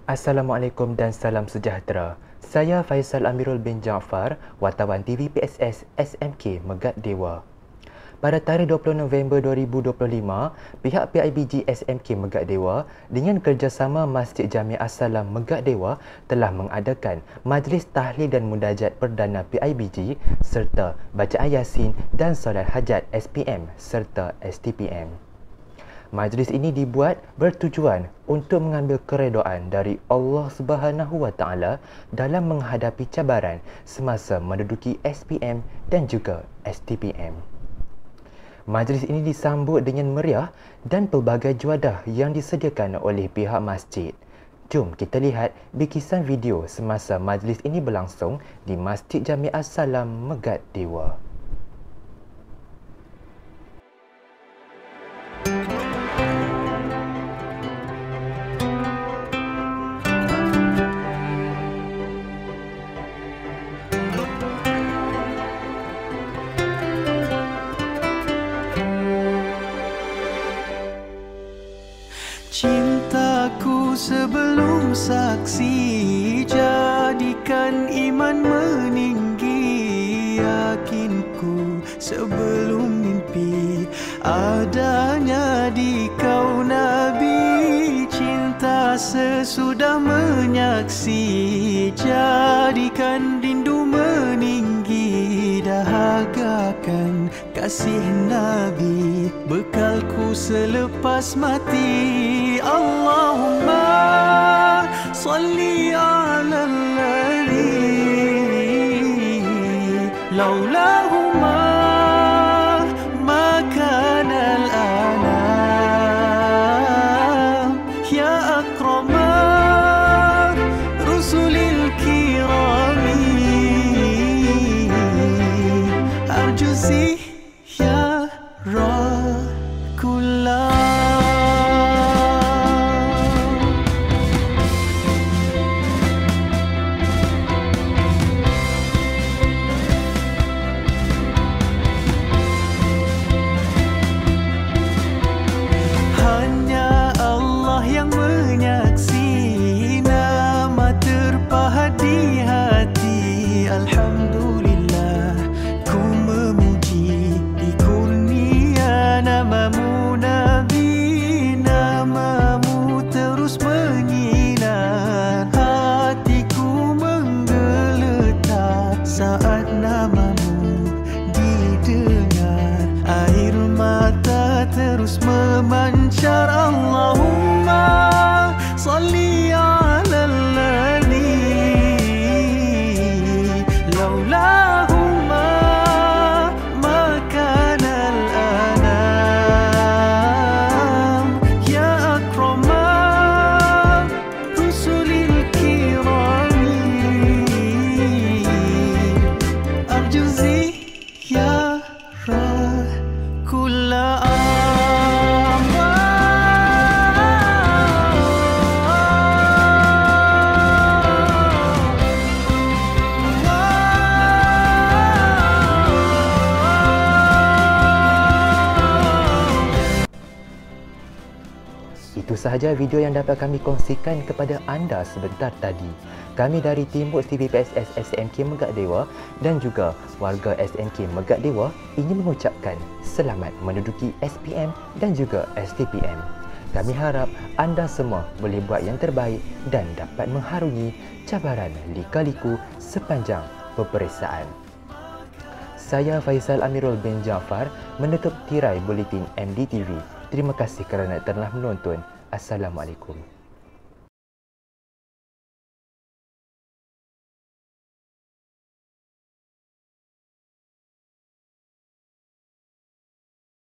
Assalamualaikum dan salam sejahtera. Saya Faisal Amirul bin Jaafar, wartawan TV PSS SMK Megat Dewa. Pada tarikh 20 November 2025, pihak PIBG SMK Megat Dewa dengan kerjasama Masjid Jami' As-Salam Megat Dewa telah mengadakan Majlis Tahlil dan Munajat Perdana PIBG serta bacaan Yasin dan Solat Hajat SPM serta STPM. Majlis ini dibuat bertujuan untuk mengambil keredaan dari Allah Subhanahu Wa Taala dalam menghadapi cabaran semasa menduduki SPM dan juga STPM. Majlis ini disambut dengan meriah dan pelbagai juadah yang disediakan oleh pihak masjid. Jom kita lihat bikisan video semasa majlis ini berlangsung di Masjid Jami' As-Salam Megat Dewa. Cintaku sebelum saksi, jadikan iman meninggi. Yakinku sebelum mimpi, adanya di kau Nabi. Cinta sesudah menyaksi, jadikan rindu meninggi. Dahagakan kasih Nabi, bekalku selepas mati. Allahumma salli ala alladhi laulahuma ma kana al-anam ya akrama rusulil kirami arjuzi ya Rakullah. Alhamdulillah, ku memuji di kurnia namamu Nabi. Namamu terus menyinar, hatiku menggeletar saat namamu didengar. Air mata terus memancar. Allahumma salli ala Itu sahaja video yang dapat kami kongsikan kepada anda sebentar tadi. Kami dari tim TV PSS SMK Megat Dewa dan juga warga SMK Megat Dewa ingin mengucapkan selamat menduduki SPM dan juga STPM. Kami harap anda semua boleh buat yang terbaik dan dapat mengharungi cabaran lika-liku sepanjang peperiksaan. Saya Faisal Amirul bin Jaafar menutup tirai buletin MDTV. Terima kasih kerana telah menonton. Assalamualaikum.